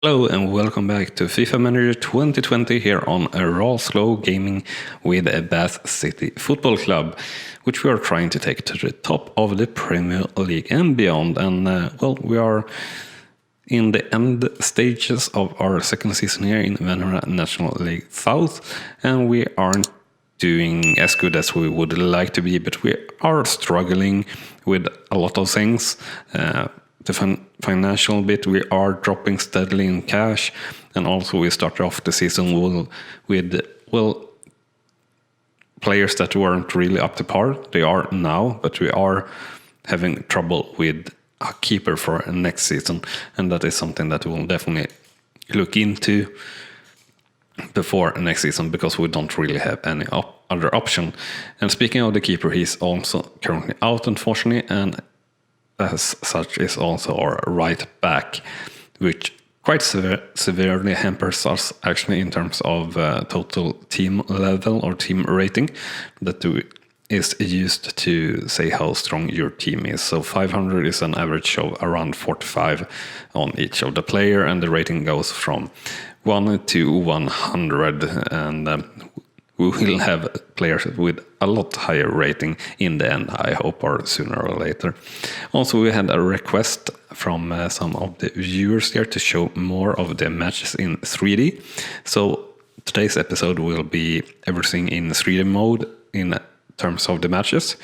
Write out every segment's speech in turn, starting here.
Hello and welcome back to FIFA Manager 2020 here on Rawslowgaming with a Bath City Football Club, which we are trying to take to the top of the Premier League and beyond. And we are in the end stages of our second season here in Venera National League South, and we aren't doing as good as we would like to be, but we are struggling with a lot of things. The financial bit, we are dropping steadily in cash, and also we started off the season with players that weren't really up to par. They are now, but we are having trouble with a keeper for next season, and that is something that we'll definitely look into before next season, because we don't really have any other option. And speaking of the keeper, he's also currently out, unfortunately, and as such is also our right back, which quite severely hampers us actually in terms of total team level or team rating that is used to say how strong your team is. So 500 is an average of around 45 on each of the player, and the rating goes from 1 to 100, and we will have players with a lot higher rating in the end, I hope, or sooner or later. Also, we had a request from some of the viewers here to show more of the matches in 3D. So today's episode will be everything in 3D mode in terms of the matches,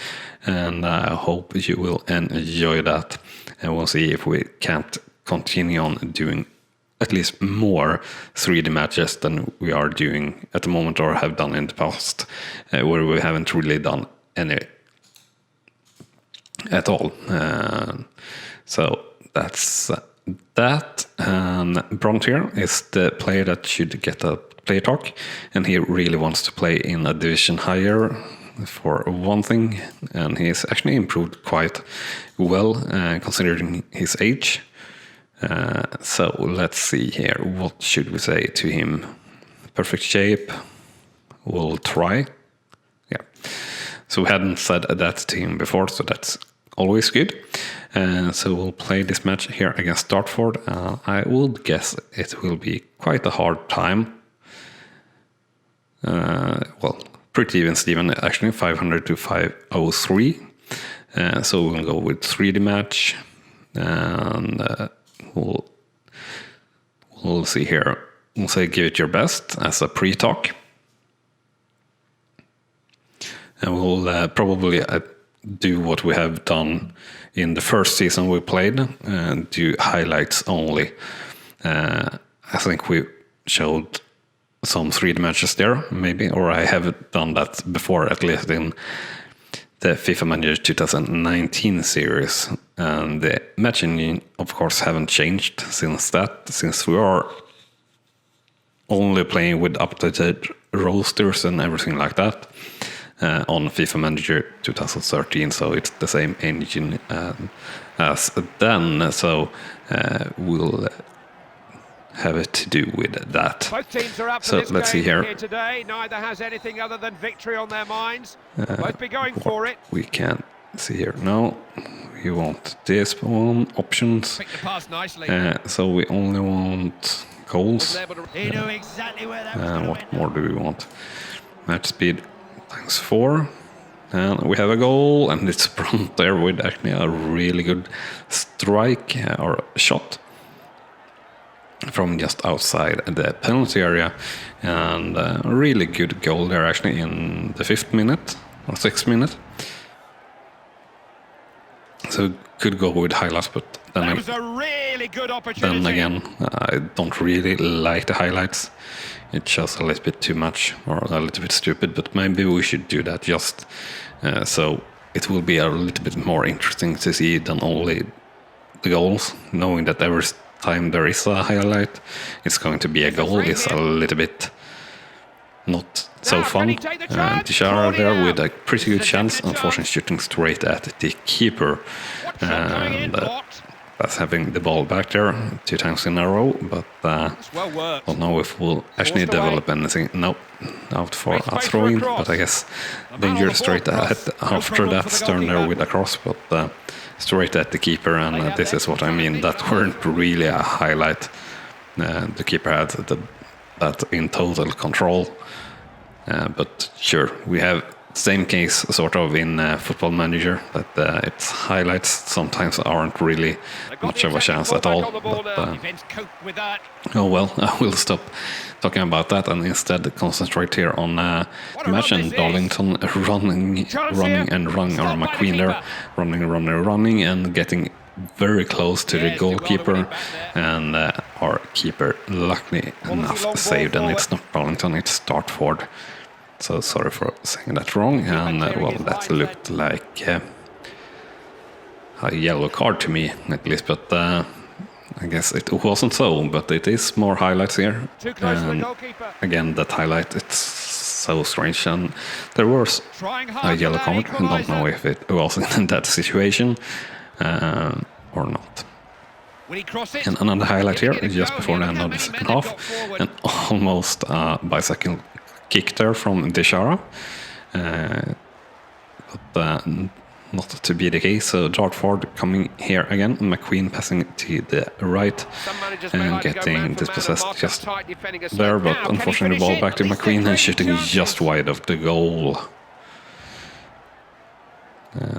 and I hope you will enjoy that. And we'll see if we can't continue on doing at least more 3D matches than we are doing at the moment or have done in the past, where we haven't really done any at all. So that's that. And Braintree is the player that should get a play talk, and he really wants to play in a division higher for one thing, and he's actually improved quite well considering his age. So let's see here. What should we say to him? Perfect shape. We'll try. Yeah. So we hadn't said that to him before, so that's always good. So we'll play this match here against Dartford. I would guess it will be quite a hard time. Pretty even Steven, actually 500 to 503. So we'll go with 3D match, and we'll see here. We'll say give it your best as a pre-talk. And we'll probably do what we have done in the first season we played, and do highlights only. I think we showed some 3D matches there, maybe, or I have done that before, at least in the FIFA Manager 2019 series, and the match engine of course haven't changed since we are only playing with updated rosters and everything like that on FIFA Manager 2013, so it's the same engine as then, so we'll have it to do with that. Both teams are up so for let's see here. Today. Neither has anything other than victory on their minds. Both be going for it. We can see here. No, we want this one options. Pick the pass nicely. So we only want goals. He knew exactly where that was What more do we want? Match speed times 4. And we have a goal, and it's front there with actually a really good strike or shot from just outside the penalty area, and a really good goal there actually in the 5th minute or 6th minute. So could go with highlights, but then, that was a really good opportunity. Then again, I don't really like the highlights. It shows a little bit too much or a little bit stupid, but maybe we should do that just so it will be a little bit more interesting to see than only the goals, knowing that every time there is a highlight, it's going to be a goal. Is a little bit not so fun. Tishara there with a pretty good chance, unfortunately shooting straight at the keeper, and that's having the ball back there 2 times in a row, but don't know if we'll actually develop anything. Nope, out for a throw-in, but I guess danger straight ahead after that turn there with a cross, but straight at the keeper, and this is what I mean, that weren't really a highlight. The keeper had that in total control. But sure, we have same case sort of in Football Manager, that its highlights sometimes aren't really much of a chance at all. But, oh well, I will stop talking about that and instead concentrate here on the match, and Darlington running, or McQueen there, running and getting very close to the goalkeeper, and our keeper luckily enough saved, and it's not Darlington, it's Dartford. So sorry for saying that wrong, and well, that looked like a yellow card to me, at least, but I guess it wasn't so, but it is more highlights here. And again, that highlight, it's so strange, and there was a yellow card. I don't know if it was in that situation or not. And another highlight here, just before the end of the second half, and almost a bicycle kick there from Deshara, but not to be the case. So Dartford coming here again, McQueen passing to the right and getting dispossessed just there, but unfortunately the ball back to McQueen and shooting just wide of the goal.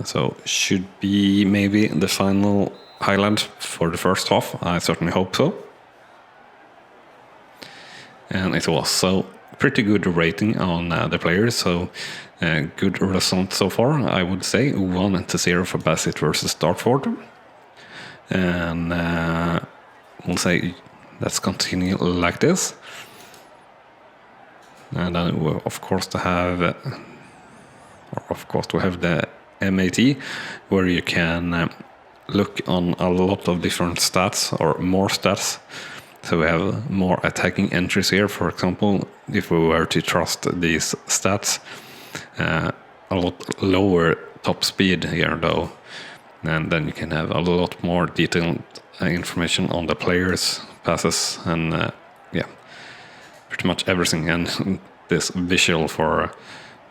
So should be maybe the final highlight for the first half, I certainly hope so. And it was so pretty good rating on the players, so good result so far, I would say. 1-0 for Bassett versus Dartford, and we'll say let's continue like this. And then we of course have the MAT, where you can look on a lot of different stats, or more stats. So we have more attacking entries here, for example, if we were to trust these stats. A lot lower top speed here though, and then you can have a lot more detailed information on the players, passes, and yeah, pretty much everything. And this visual for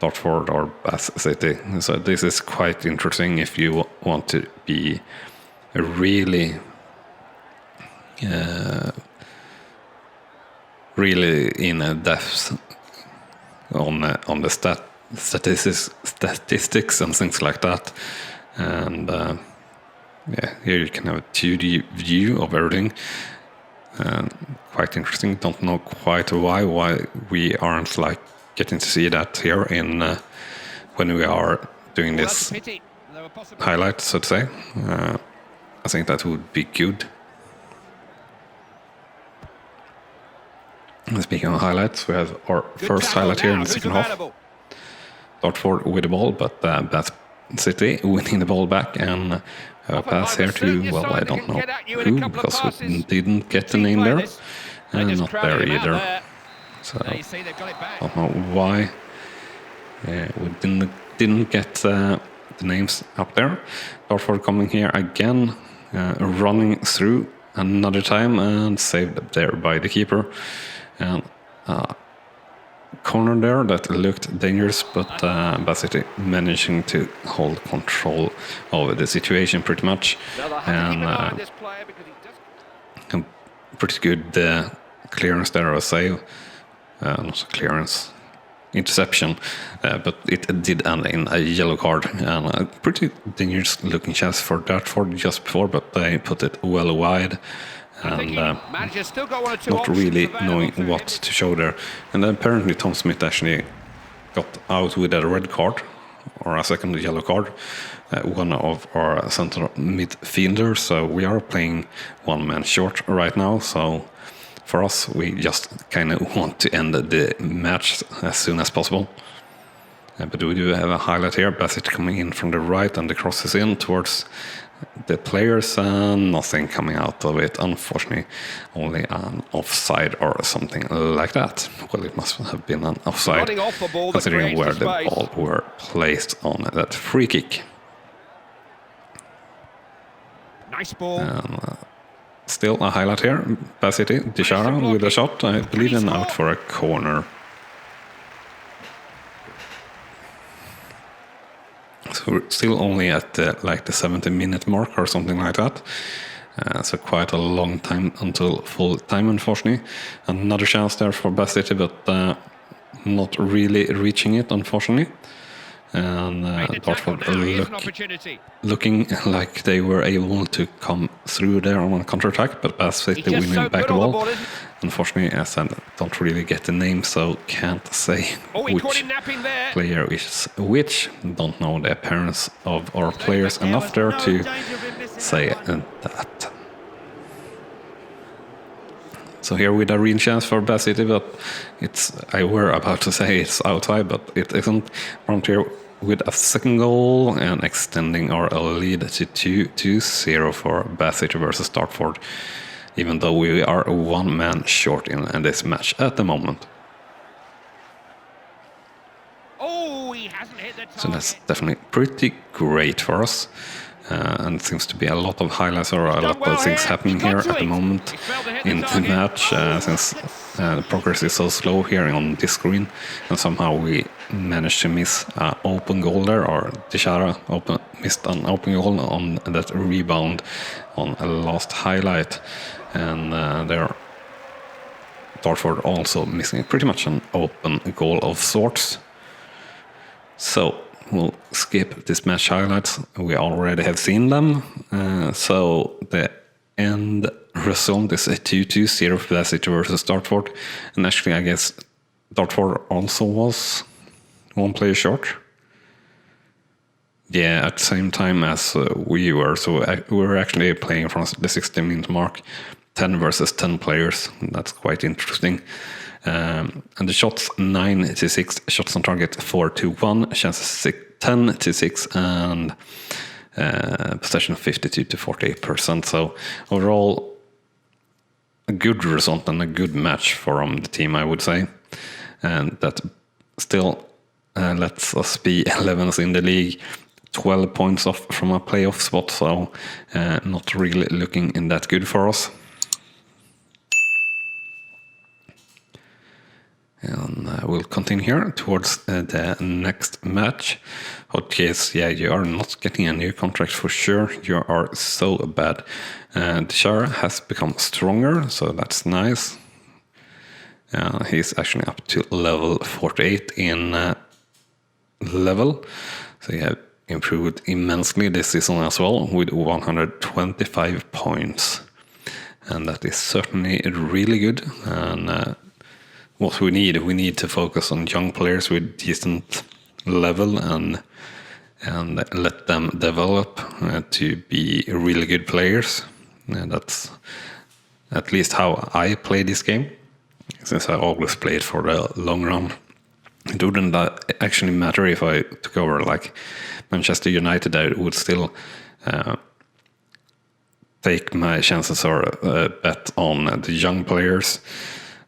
Dartford or Bass City, so this is quite interesting if you want to be really in a depth on the statistics and things like that. And yeah, here you can have a 2D view of everything. Quite interesting. Don't know quite why we aren't like getting to see that here in when we are doing this highlight, so to say. I think that would be good. Speaking of highlights, we have our first highlight here in the second half. Dartford with the ball, but Bath City winning the ball back, and a pass here to, well, I don't know who, because we didn't get the name there, and not there either. So I don't know why we didn't get the names up there. Dartford coming here again, running through another time, and saved there by the keeper. And corner there that looked dangerous, but Bath City managing to hold control over the situation pretty much, and pretty good clearance there, I would say. Not clearance, interception, but it did end in a yellow card, and a pretty dangerous looking chance for Dartford just before, but they put it well wide. And not really knowing what to show there. And then apparently Tom Smith actually got out with a red card, or a second yellow card, one of our central midfielders. So we are playing one man short right now. So for us, we just kind of want to end the match as soon as possible. But we do have a highlight here. Bassett coming in from the right, and the cross is in towards the players, and nothing coming out of it, unfortunately. Only an offside or something like that. Well, it must have been an offside, considering where the ball were placed on that free kick. Nice ball. Still a highlight here. Bath City, Deshara with a shot, I believe, and out for a corner. So we're still only at like the 70-minute mark or something like that. So quite a long time until full time, unfortunately. Another chance there for Bath City, but not really reaching it, unfortunately. And Dartford looking like they were able to come through there on a counter-attack, but Bath City winning back the ball. Unfortunately, as I don't really get the name, so can't say which player is which. Don't know the appearance of our players enough there to say that. So here with a real chance for Bath City, but I were about to say it's outside, but it isn't. Braintree with a second goal and extending our lead to 2-0 for Bath City versus Dartford, even though we are one man short in this match at the moment. Oh, he hasn't hit the target. So that's definitely pretty great for us. And it seems to be a lot of highlights or a lot of things happening here at the moment in the match, since the progress is so slow here on this screen, and somehow we managed to miss an open goal there, or Tishara missed an open goal on that rebound on a last highlight, and there Dartford also missing pretty much an open goal of sorts. So we'll skip this match highlights. We already have seen them. So the end result is a 2-0 for Bath City versus Dartford. And actually, I guess Dartford also was one player short. Yeah, at the same time as we were. So we were actually playing from the 16-minute mark, 10 versus 10 players. That's quite interesting. And the shots 9-6, shots on target 4-1, chances 10-6, and possession 52-48%. So overall, a good result and a good match from the team, I would say. And that still lets us be 11th in the league, 12 points off from a playoff spot. So not really looking in that good for us. And we'll continue here towards the next match. Hotcase, yeah, you are not getting a new contract for sure. You are so bad. Dishara has become stronger, so that's nice. He's actually up to level 48 in level. So he have improved immensely this season as well, with 125 points. And that is certainly really good. And what we need to focus on young players with decent level and let them develop to be really good players. And that's at least how I play this game, since I always played for the long run. It wouldn't actually matter if I took over like Manchester United. I would still take my chances or bet on the young players,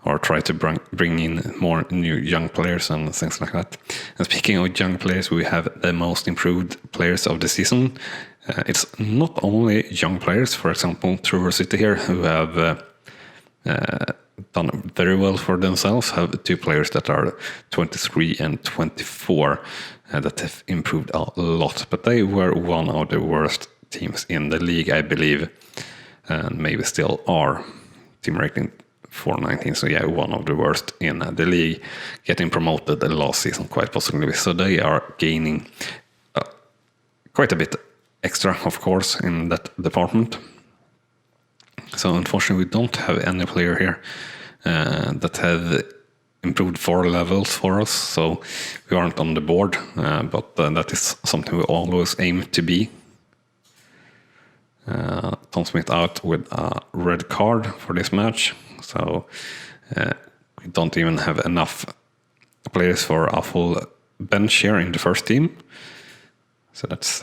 or try to bring in more new young players and things like that. And speaking of young players, we have the most improved players of the season. It's not only young players, for example, Trevor City here, who have done very well for themselves, have two players that are 23 and 24 that have improved a lot. But they were one of the worst teams in the league, I believe, and maybe still are. Team rating 419, so yeah, one of the worst in the league, getting promoted the last season quite possibly. So they are gaining quite a bit extra, of course, in that department. So unfortunately, we don't have any player here that have improved 4 levels for us, so we aren't on the board, but that is something we always aim to be. Tom Smith out with a red card for this match, so we don't even have enough players for a full bench here in the first team. So that's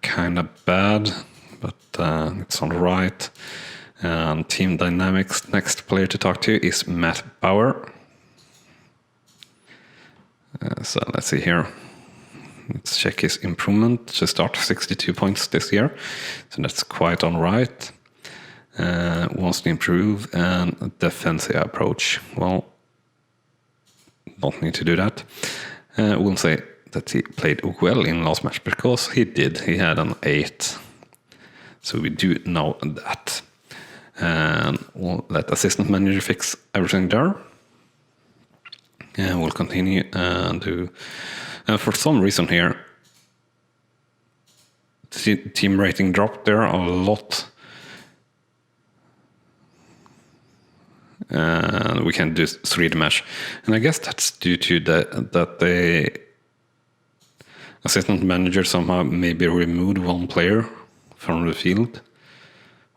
kind of bad, but it's all right. Team Dynamics, next player to talk to is Matt Bauer. So let's see here. Let's check his improvement to start 62 points this year. So that's quite all right. Wants to improve and defensive approach. Well, don't need to do that. We'll say that he played well in last match, because he did. He had an 8. So we do know that. And we'll let assistant manager fix everything there. And we'll continue and do. For some reason here, team rating dropped there a lot. And we can do 3D match. And I guess that's due to that the assistant manager somehow maybe removed one player from the field.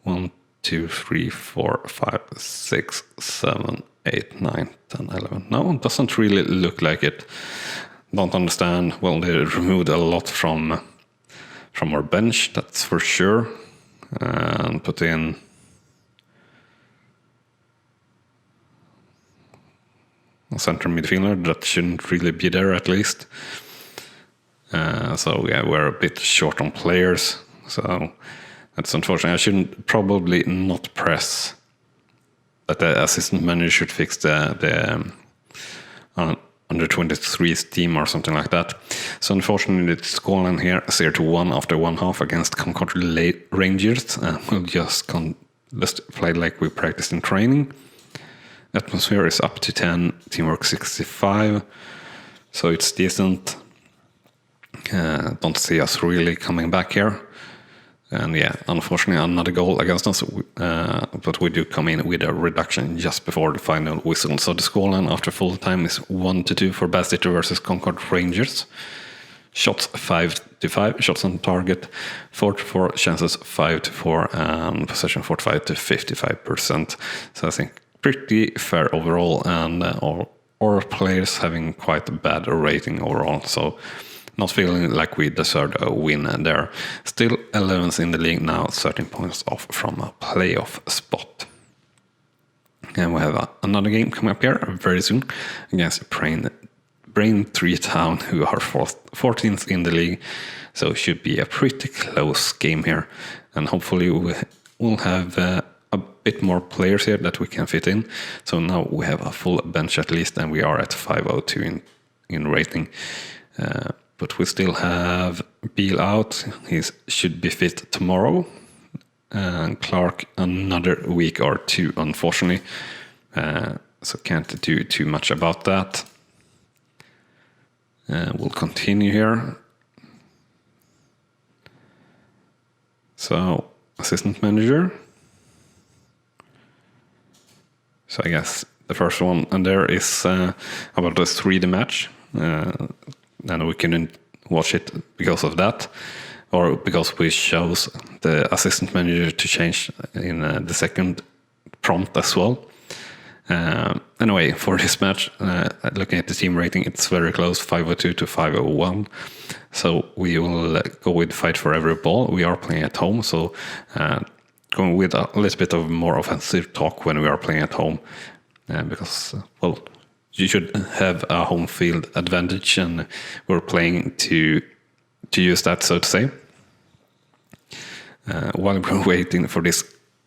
1, 2, 3, 4, 5, 6, 7, 8, 9, 10, 11. No, it doesn't really look like it. Don't understand. Well, they removed a lot from our bench, that's for sure. And put in a center midfielder that shouldn't really be there, at least. So yeah, we're a bit short on players. So that's unfortunate. I shouldn't probably not press that the assistant manager should fix the under 23's team or something like that. So unfortunately, the scoreline here is 0-1 after one half against Concord Rangers. We'll just play like we practiced in training. Atmosphere is up to 10, teamwork 65, so it's decent. Don't see us really coming back here. And yeah, unfortunately another goal against us, but we do come in with a reduction just before the final whistle. So the scoreline after full time is 1-2 for Basseter versus Concord Rangers. Shots 5-5, shots on target 4-4, chances 5-4, and possession 45-55%. So I think pretty fair overall, and our players having quite a bad rating overall. So not feeling like we deserved a win there. Still 11th in the league now, 13 points off from a playoff spot. And we have another game coming up here very soon against Braintree Town, who are 14th in the league. So it should be a pretty close game here. And hopefully we'll have a bit more players here that we can fit in. So now we have a full bench at least, and we are at 502 in rating. But we still have Beal out. He should be fit tomorrow. And Clark another week or two, unfortunately. So can't do too much about that. We'll continue here. So, assistant manager. So I guess the first one, and there is about this 3D match. And we couldn't watch it because of that, or because we chose the assistant manager to change in the second prompt as well. Anyway, for this match, looking at the team rating, it's very close, 502 to 501. So we will go with fight for every ball. We are playing at home, so going with a little bit of more offensive talk when we are playing at home, because, well, you should have a home field advantage, and we're playing to use that, so to say. While we're waiting for this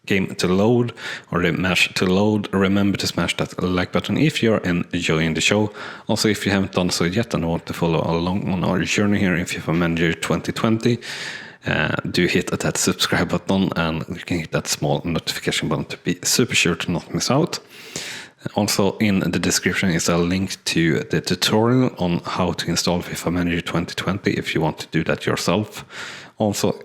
game to load, or the match to load, remember to smash that like button if you're enjoying the show. Also, if you haven't done so yet and want to follow along on our journey here in FIFA Manager 2020, do hit that subscribe button, and you can hit that small notification button to be super sure to not miss out. Also, in the description is a link to the tutorial on how to install FIFA Manager 2020 if you want to do that yourself. Also,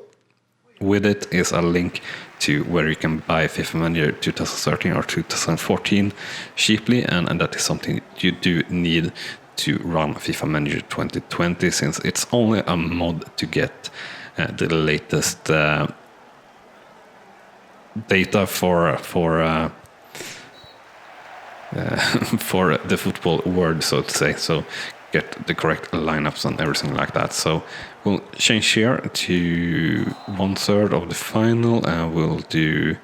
with it is a link to where you can buy FIFA Manager 2013 or 2014 cheaply, and that is something you do need to run FIFA Manager 2020, since it's only a mod to get the latest data for the football world, so to say. So get the correct lineups and everything like that. So we'll change here to 1/3 of the final, and we'll do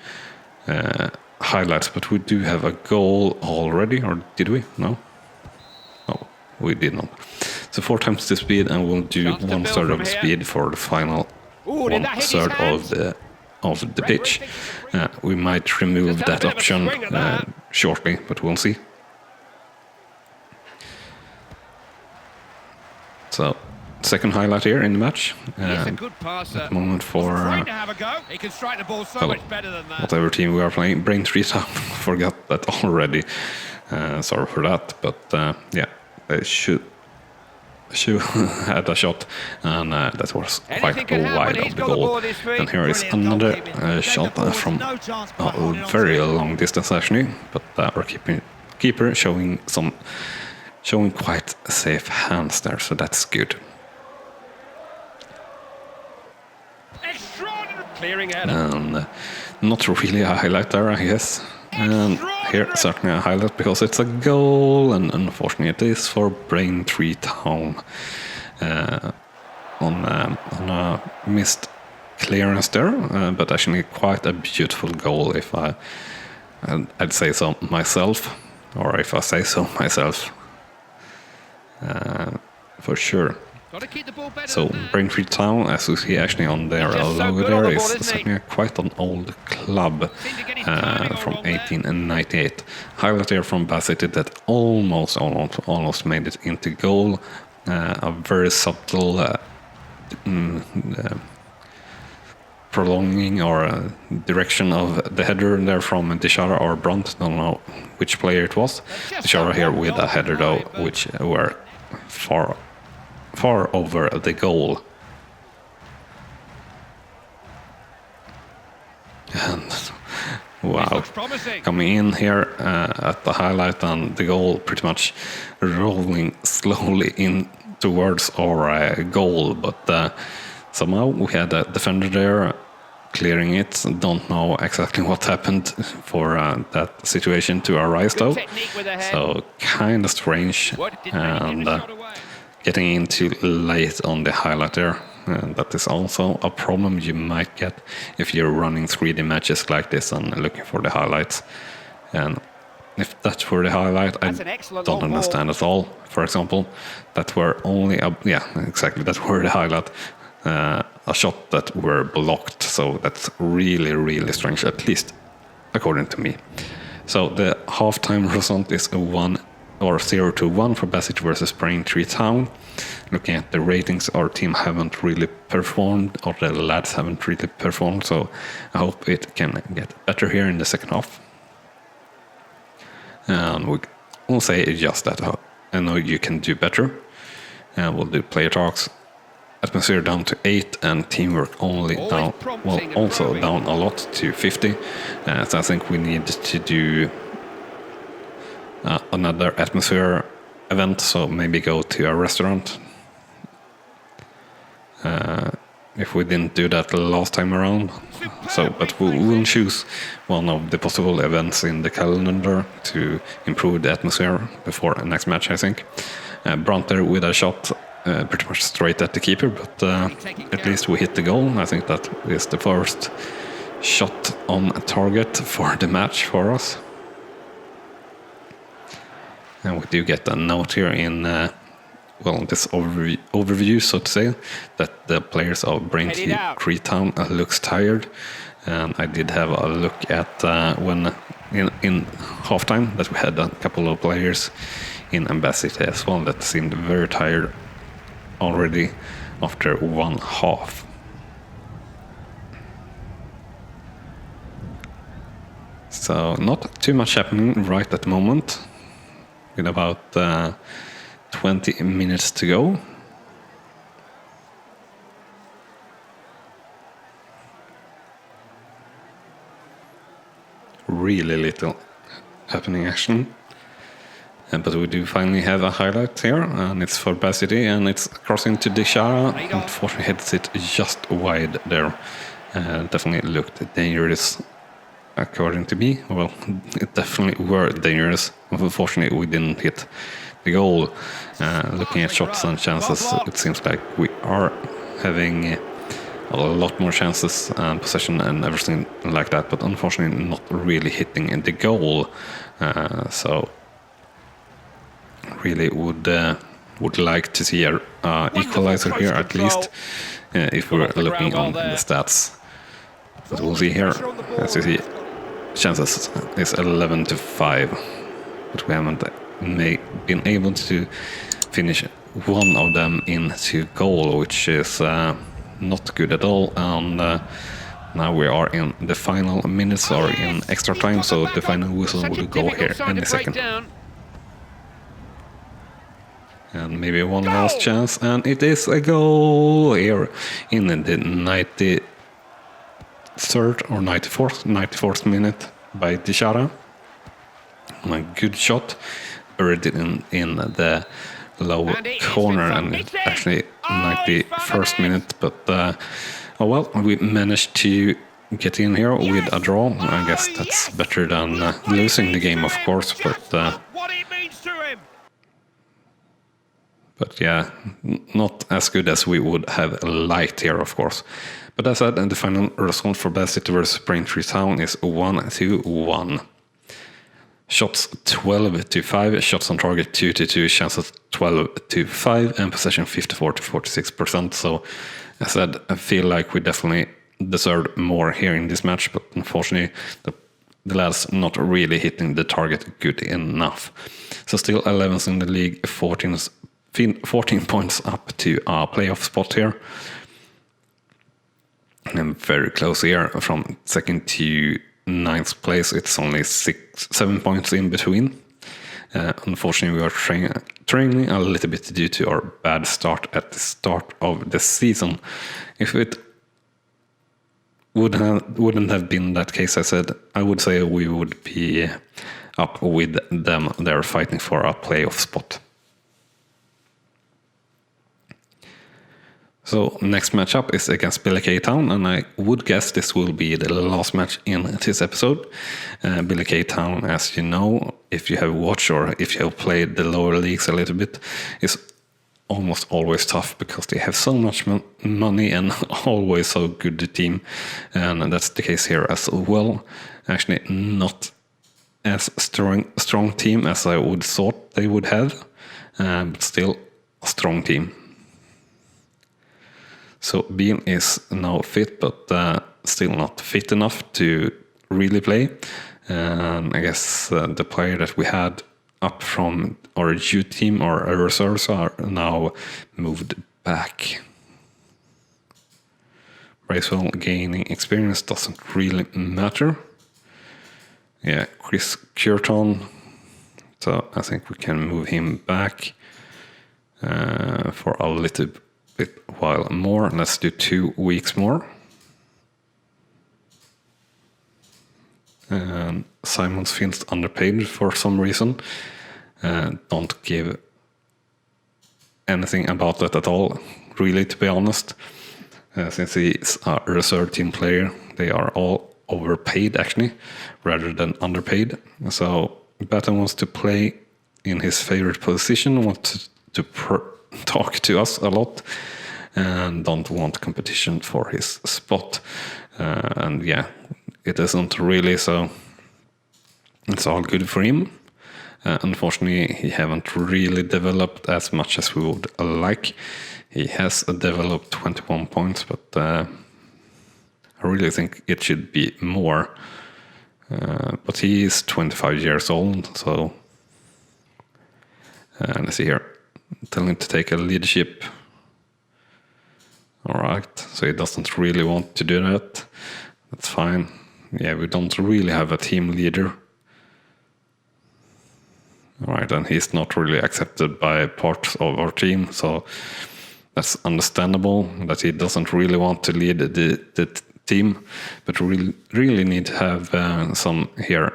highlights. But we do have a goal already, or did we? No, we did not. So 4 times the speed, and we'll do 1/3 of the speed for the final 1/3 of the pitch. We might remove that option shortly, but we'll see. So second highlight here in the match. He's a good passer. At the moment for To have a go. He can strike the ball so much better than that. whatever team we are playing. Braintree Town, forgot that already. Sorry for that, but yeah, they should had a shot, and that was quite wide of the goal. And here is another shot from a very long distance actually, but our keeper showing quite safe hands there, so that's good. Clearing header. And not really a highlight there, I guess. And here certainly a highlight because it's a goal, and unfortunately it is for Braintree Town on a missed clearance there, but actually quite a beautiful goal if I'd say so myself, or if I say so myself, for sure. So Braintree Town, as you see actually on their logo there, is certainly quite an old club from 1898. Highlight here from Bassett that almost made it into goal. A very subtle prolonging or direction of the header there from Dishara or Brunt, don't know which player it was. Dishara here with a header though, which were far over the goal. And wow, coming in here at the highlight, and the goal pretty much rolling slowly in towards our goal, but somehow we had a defender there clearing it. Don't know exactly what happened for that situation to arise though, so kind of strange, and getting in too late on the highlight there. That is also a problem you might get if you're running 3D matches like this and looking for the highlights. And if that were the highlight, I don't understand at all. For example, that were only that were the highlight. A shot that were blocked, so that's really strange, at least according to me. So the halftime result is 0-1 for Bassett versus Braintree Town. Looking at the ratings, our team haven't really performed, or the lads haven't really performed, so I hope it can get better here in the second half. And we'll say just that. I know you can do better. And we'll do player talks. Atmosphere down to 8, and teamwork also down a lot to 50. So I think we need to do another atmosphere event, so maybe go to a restaurant. If we didn't do that last time around, but we will choose one of the possible events in the calendar to improve the atmosphere before the next match, I think. Brunter with a shot pretty much straight at the keeper, but at least we hit the goal. I think that is the first shot on target for the match for us. And we do get a note here in this overview, so to say, that the players of Braintree Town looks tired. And I did have a look at when in halftime that we had a couple of players in Bassett as well that seemed very tired already after one half. So not too much happening right at the moment, with about 20 minutes to go. Really little happening action. But we do finally have a highlight here, and it's for Bassett, and it's crossing to Dishara. Unfortunately hits it just wide there. Definitely looked dangerous according to me. Well, it definitely were dangerous. Unfortunately we didn't hit the goal. Looking at shots and chances, it seems like we are having a lot more chances and possession and everything like that, but unfortunately not really hitting the goal. So really would like to see an equalizer here at least, if we're looking on the stats. But we'll see here, as you see, chances is 11-5, but we haven't been able to finish one of them into goal, which is not good at all. And now we are in the final minutes, or in extra time, so the final whistle will go here any second. And maybe one last chance, and it is a goal here in the 93rd or 94th minute by Dishara. A good shot, buried in the low corner, and it's actually 91st minute, but oh well, we managed to get in here with a draw. I guess that's better than losing the game, of course, but yeah, not as good as we would have liked here, of course. But as said, the final result for Bad City vs Braintree Town is 1-1. Shots 12-5, shots on target 2-2, chances 12-5, and possession 54-46%. So, as I said, I feel like we definitely deserved more here in this match, but unfortunately, the lads not really hitting the target good enough. So, still 11th in the league, 14 points up to our playoff spot here. And very close here from second to 9th place. It's only 7 points in between. Unfortunately, we are training a little bit due to our bad start at the start of the season. If it wouldn't have been that case, I would say we would be up with them. They're fighting for a playoff spot. So next matchup is against Braintree Town, and I would guess this will be the last match in this episode. Braintree Town, as you know, if you have watched or if you have played the lower leagues a little bit, is almost always tough because they have so much money and always so good team, and that's the case here as well. Actually, not as strong team as I would thought they would have, but still a strong team. So Bean is now fit, but still not fit enough to really play. I guess the player that we had up from our youth team or our reserves are now moved back. Bracewell gaining experience doesn't really matter. Yeah, Chris Curton. So I think we can move him back for a little bit while more. Let's do 2 weeks more. And Simons feels underpaid for some reason. Don't give anything about that at all, really, to be honest. Since he's a reserve team player, they are all overpaid actually, rather than underpaid. So Batten wants to play in his favorite position, wants to talk to us a lot, and don't want competition for his spot. And yeah, it isn't really, so it's all good for him. Unfortunately, he haven't really developed as much as we would like. He has developed 21 points, but I really think it should be more. But he is 25 years old, so let's see here. Tell him to take a leadership. Alright, so he doesn't really want to do that. That's fine. Yeah, we don't really have a team leader. Alright, and he's not really accepted by parts of our team, so that's understandable that he doesn't really want to lead the team, but we really need to have some here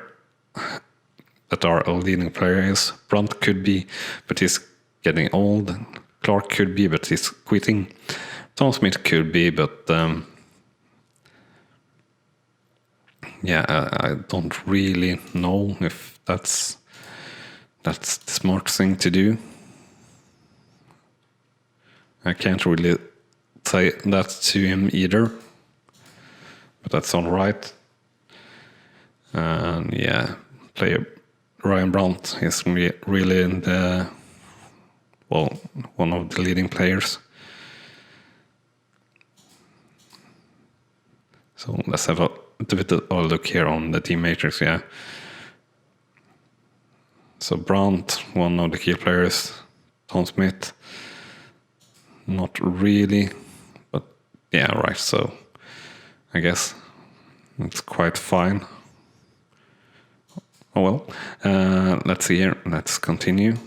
that are leading players. Brunt could be, but he's getting old. Clark could be, but he's quitting. Tom Smith could be, but yeah, I don't really know if that's the smart thing to do. I can't really say that to him either, but that's all right. And yeah, player Ryan Brunt is really in the, well, one of the leading players. So let's have a bit of a look here on the team matrix, yeah. So Brandt, one of the key players, Tom Smith, Not really, but yeah, right, so I guess it's quite fine. Oh well, let's see here, let's continue.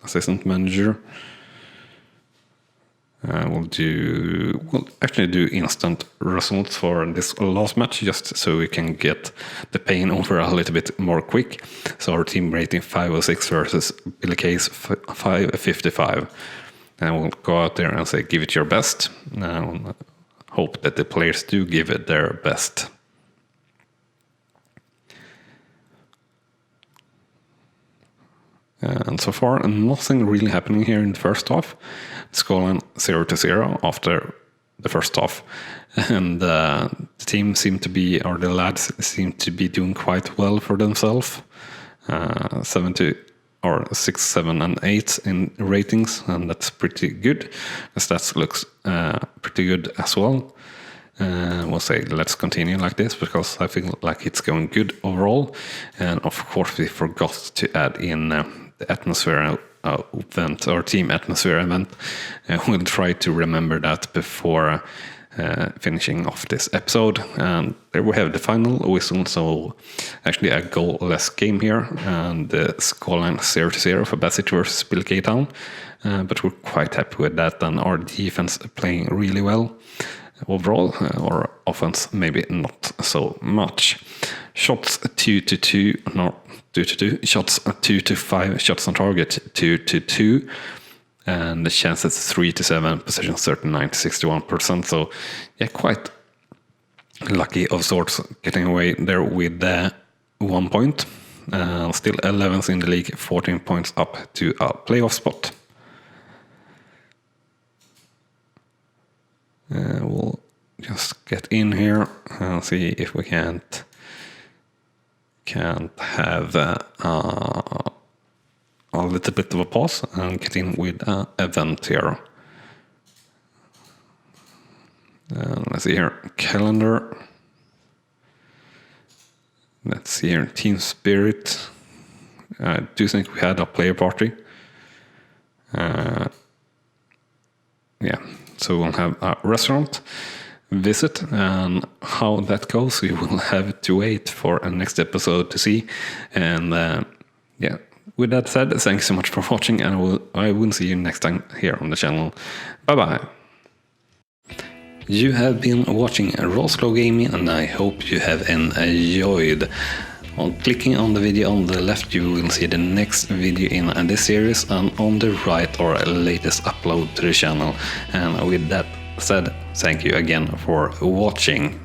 Assistant manager. We'll actually do instant results for this last match, just so we can get the pain over a little bit more quick. So our team rating 506 versus Billy K's 555. And we'll go out there and say, give it your best. Hope that the players do give it their best. And so far, nothing really happening here in the first half. Scoreline 0-0 after the first half. And the team seemed to be, or the lads seem to be doing quite well for themselves. 6, 7, and 8 in ratings, and that's pretty good. The stats looks pretty good as well. We'll say let's continue like this, because I feel like it's going good overall. And of course we forgot to add in the atmosphere event, or team atmosphere event. We'll try to remember that before finishing off this episode. And there we have the final whistle, so actually a goal-less game here, and the scoreline 0-0 for Bassett versus Braintree Town. But we're quite happy with that, and our defense playing really well overall, or offense maybe not so much. Shots 2-2, not 2-2. Shots 2-5. Shots on target 2-2. And the chances 3-7. Possession 39-61%. So yeah, quite lucky of sorts getting away there with 1 point. Still 11th in the league, 14 points up to a playoff spot. We'll just get in here and see if we can't have a little bit of a pause and get in with an event here. Let's see here, calendar. Let's see here, team spirit. I do think we had a player party. Yeah, so we'll have a restaurant visit, and how that goes you will have to wait for a next episode to see. And yeah, with that said, thanks so much for watching, and I will see you next time here on the channel. Bye bye. You have been watching Rawslowgaming, and I hope you have enjoyed. On clicking on the video on the left, you will see the next video in this series, and on the right our latest upload to the channel. And with that said, thank you again for watching.